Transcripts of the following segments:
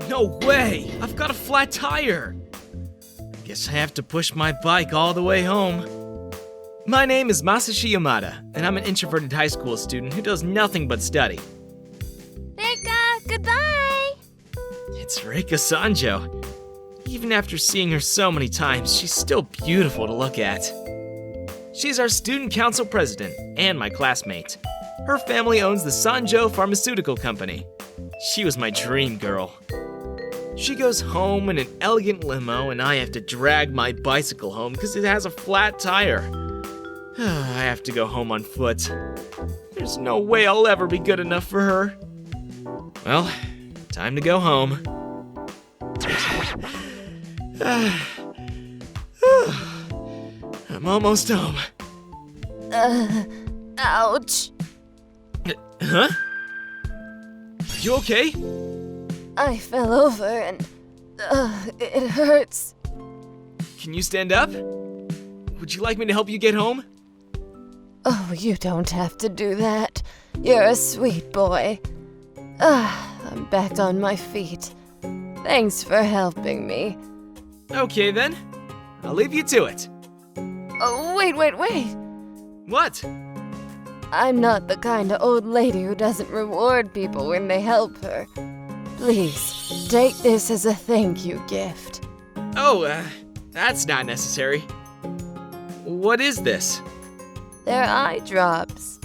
No way! I've got a flat tire! Guess I have to push my bike all the way home. My name is Masashi Yamada, and I'm an introverted high school student who does nothing but study. Rika, goodbye! It's Reika Sanjo. Even after seeing her so many times, she's still beautiful to look at. She's our student council president and my classmate. Her family owns the Sanjo Pharmaceutical Company. She was my dream girl. She goes home in an elegant limo and I have to drag my bicycle home because it has a flat tire. I have to go home on foot. There's no way I'll ever be good enough for her. Well, time to go home. I'm almost home. Ouch. Huh? Are you okay? I fell over and, it hurts. Can you stand up? Would you like me to help you get home? Oh, you don't have to do that. You're a sweet boy. I'm back on my feet. Thanks for helping me. Okay then, I'll leave you to it. Oh, wait. What? I'm not the kind of old lady who doesn't reward people when they help her. Please, take this as a thank you gift. Oh, that's not necessary. What is this? They're eye drops.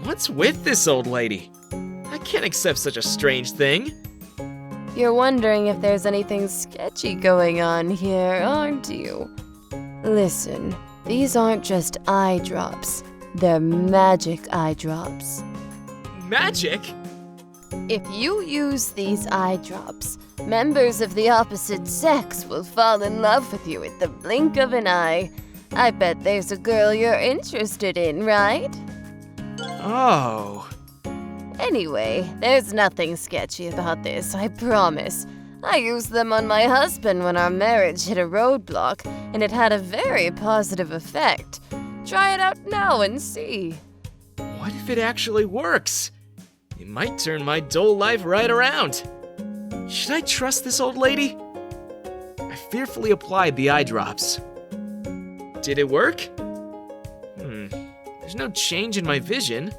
What's with this old lady? I can't accept such a strange thing. You're wondering if there's anything sketchy going on here, aren't you? Listen, these aren't just eye drops. They're magic eye drops. Magic? If you use these eye drops, members of the opposite sex will fall in love with you at the blink of an eye. I bet there's a girl you're interested in, right? Oh. Anyway, there's nothing sketchy about this, I promise. I used them on my husband when our marriage hit a roadblock, and it had a very positive effect. Try it out now and see. What if it actually works? It might turn my dull life right around. Should I trust this old lady? I fearfully applied the eye drops. Did it work? There's no change in my vision.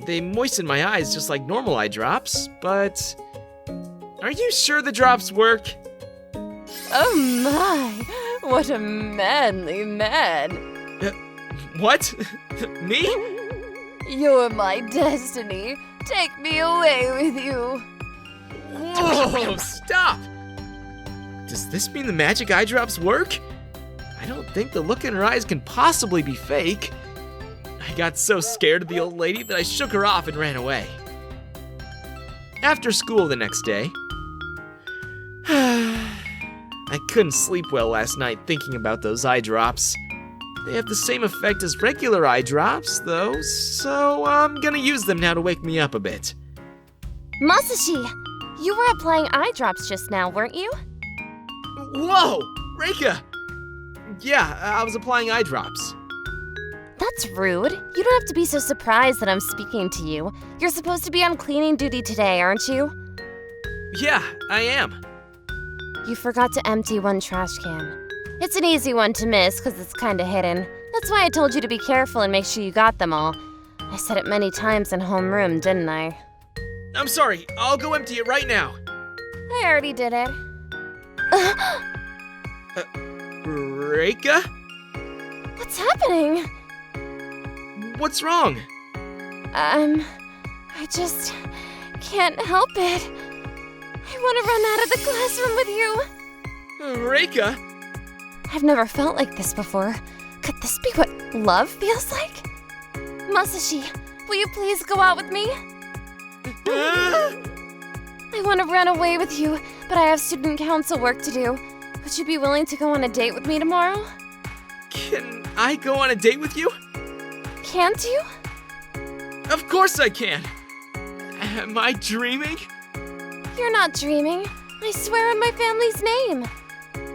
They moisten my eyes just like normal eye drops, but... Are you sure the drops work? Oh my, what a manly man. What? Me? You're my destiny. Take me away with you. Whoa, stop! Does this mean the magic eye drops work? I don't think the look in her eyes can possibly be fake. I got so scared of the old lady that I shook her off and ran away. After school the next day, I couldn't sleep well last night thinking about those eye drops. They have the same effect as regular eye drops, though, so I'm gonna use them now to wake me up a bit. Masashi, you were applying eye drops just now, weren't you? Whoa! Reika! Yeah, I was applying eye drops. That's rude. You don't have to be so surprised that I'm speaking to you. You're supposed to be on cleaning duty today, aren't you? Yeah, I am. You forgot to empty one trash can. It's an easy one to miss because it's kind of hidden. That's why I told you to be careful and make sure you got them all. I said it many times in homeroom, didn't I? I'm sorry, I'll go empty it right now. I already did it. Reika? What's happening? What's wrong? I just can't help it. I want to run out of the classroom with you. Reika? I've never felt like this before. Could this be what love feels like? Masashi, will you please go out with me? I want to run away with you, but I have student council work to do. Would you be willing to go on a date with me tomorrow? Can I go on a date with you? Can't you? Of course I can. Am I dreaming? You're not dreaming. I swear on my family's name.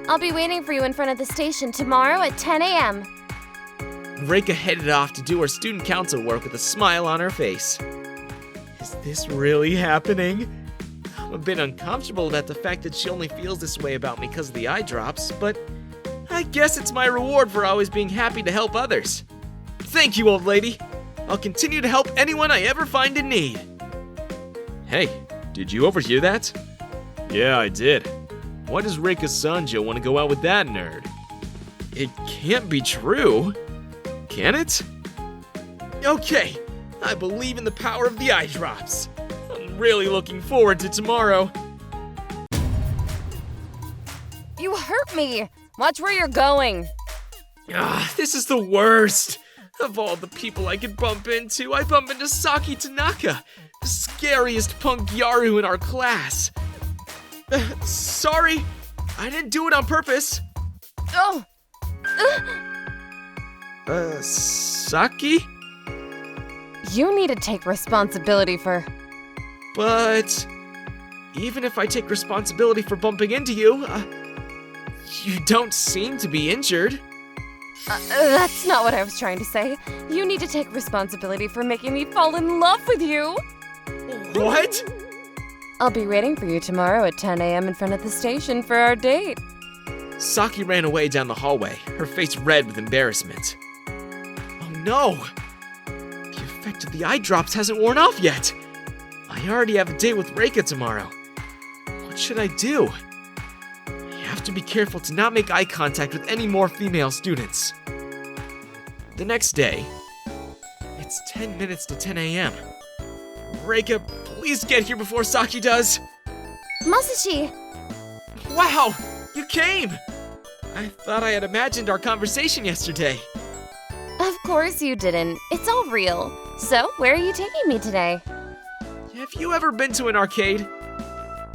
I'll be waiting for you in front of the station tomorrow at 10 a.m. Reika headed off to do her student council work with a smile on her face. Is this really happening? I'm a bit uncomfortable about the fact that she only feels this way about me because of the eye drops, but I guess it's my reward for always being happy to help others. Thank you, old lady. I'll continue to help anyone I ever find in need. Hey, did you overhear that? Yeah, I did. Why does Reika Sanjo want to go out with that nerd? It can't be true. Can it? Okay, I believe in the power of the eye drops. I'm really looking forward to tomorrow. You hurt me! Watch where you're going! This is the worst. Of all the people I could bump into, I bump into Saki Tanaka, the scariest punk Yaru in our class. Sorry, I didn't do it on purpose. Oh! Saki? You need to take responsibility for... But even if I take responsibility for bumping into you, you don't seem to be injured. That's not what I was trying to say. You need to take responsibility for making me fall in love with you. What? I'll be waiting for you tomorrow at 10 a.m. in front of the station for our date. Saki ran away down the hallway, her face red with embarrassment. Oh no! The effect of the eye drops hasn't worn off yet. I already have a date with Reika tomorrow. What should I do? I have to be careful to not make eye contact with any more female students. The next day, it's 10 minutes to 10 a.m. Reika, please get here before Saki does. Masashi! Wow, you came! I thought I had imagined our conversation yesterday. Of course you didn't. It's all real. So, where are you taking me today? Have you ever been to an arcade?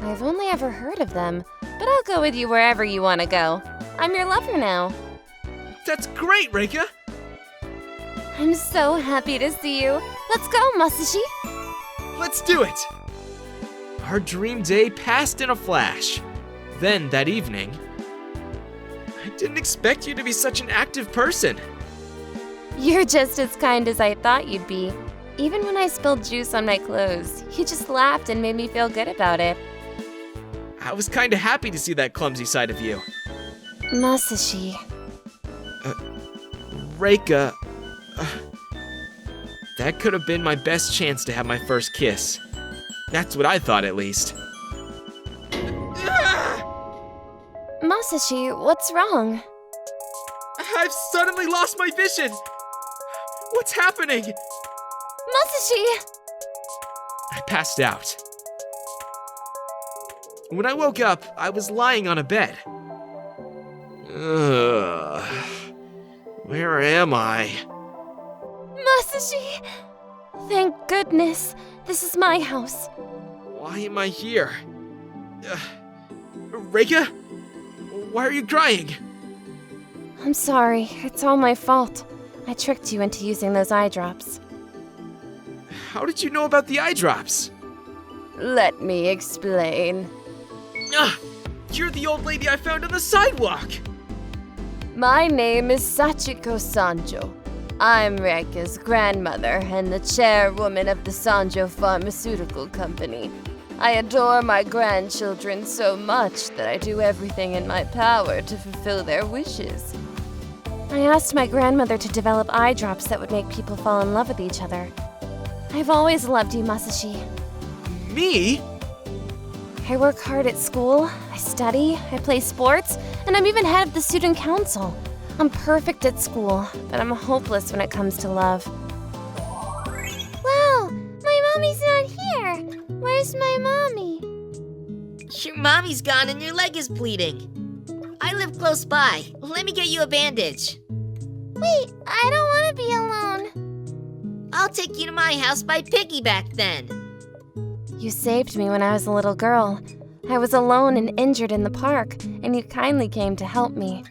I've only ever heard of them, but I'll go with you wherever you want to go. I'm your lover now. That's great, Reika! I'm so happy to see you. Let's go, Masashi! Let's do it! Our dream day passed in a flash. Then, that evening, I didn't expect you to be such an active person. You're just as kind as I thought you'd be. Even when I spilled juice on my clothes, you just laughed and made me feel good about it. I was kinda happy to see that clumsy side of you. Masashi. Reika, that could have been my best chance to have my first kiss. That's what I thought, at least. Masashi, what's wrong? I've suddenly lost my vision! What's happening? Masashi! I passed out. When I woke up, I was lying on a bed. Ugh. Where am I? Masashi! Thank goodness. This is my house. Why am I here? Reika? Why are you crying? I'm sorry. It's all my fault. I tricked you into using those eye drops. How did you know about the eye drops? Let me explain. You're the old lady I found on the sidewalk! My name is Sachiko Sanjo. I'm Reika's grandmother and the chairwoman of the Sanjo Pharmaceutical Company. I adore my grandchildren so much that I do everything in my power to fulfill their wishes. I asked my grandmother to develop eye drops that would make people fall in love with each other. I've always loved you, Masashi. Me? I work hard at school, I study, I play sports, and I'm even head of the student council. I'm perfect at school, but I'm hopeless when it comes to love. Wow, my mommy's not here. Where's my mommy? Your mommy's gone and your leg is bleeding. I live close by. Let me get you a bandage. Wait, I don't want to be alone. I'll take you to my house by piggyback then. You saved me when I was a little girl. I was alone and injured in the park, and you kindly came to help me.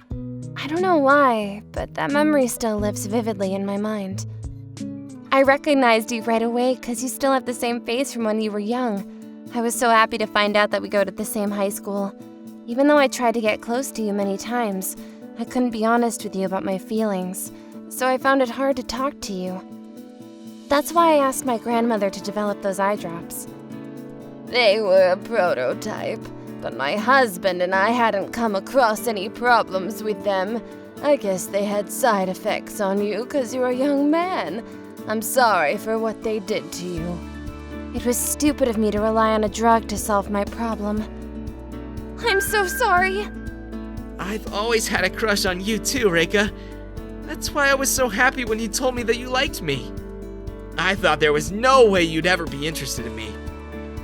I don't know why, but that memory still lives vividly in my mind. I recognized you right away because you still have the same face from when you were young. I was so happy to find out that we go to the same high school. Even though I tried to get close to you many times, I couldn't be honest with you about my feelings, so I found it hard to talk to you. That's why I asked my grandmother to develop those eye drops. They were a prototype, but my husband and I hadn't come across any problems with them. I guess they had side effects on you 'cause you're a young man. I'm sorry for what they did to you. It was stupid of me to rely on a drug to solve my problem. I'm so sorry. I've always had a crush on you too, Reika. That's why I was so happy when you told me that you liked me. I thought there was no way you'd ever be interested in me.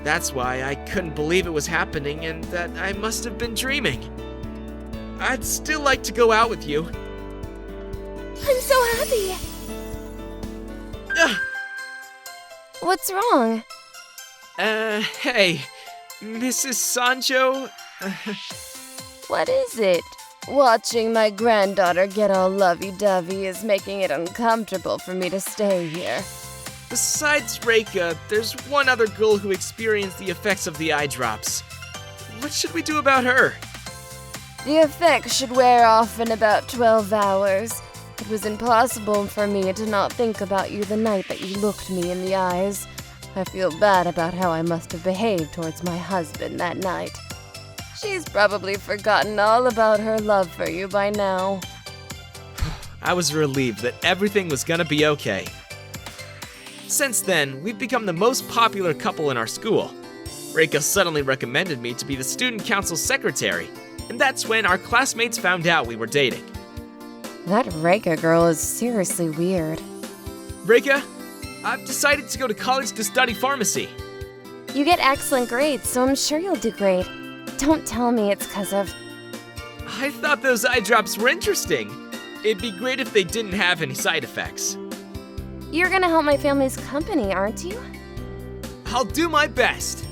That's why I couldn't believe it was happening and that I must have been dreaming. I'd still like to go out with you. I'm so happy. Ugh. What's wrong? Hey, Mrs. Sancho? What is it? Watching my granddaughter get all lovey-dovey is making it uncomfortable for me to stay here. Besides Reika, there's one other girl who experienced the effects of the eye drops. What should we do about her? The effects should wear off in about 12 hours. It was impossible for me to not think about you the night that you looked me in the eyes. I feel bad about how I must have behaved towards my husband that night. She's probably forgotten all about her love for you by now. I was relieved that everything was gonna be okay. Since then, we've become the most popular couple in our school. Reika suddenly recommended me to be the student council secretary, and that's when our classmates found out we were dating. That Reika girl is seriously weird. Reika, I've decided to go to college to study pharmacy. You get excellent grades, so I'm sure you'll do great. Don't tell me it's 'cause of... I thought those eye drops were interesting. It'd be great if they didn't have any side effects. You're gonna help my family's company, aren't you? I'll do my best.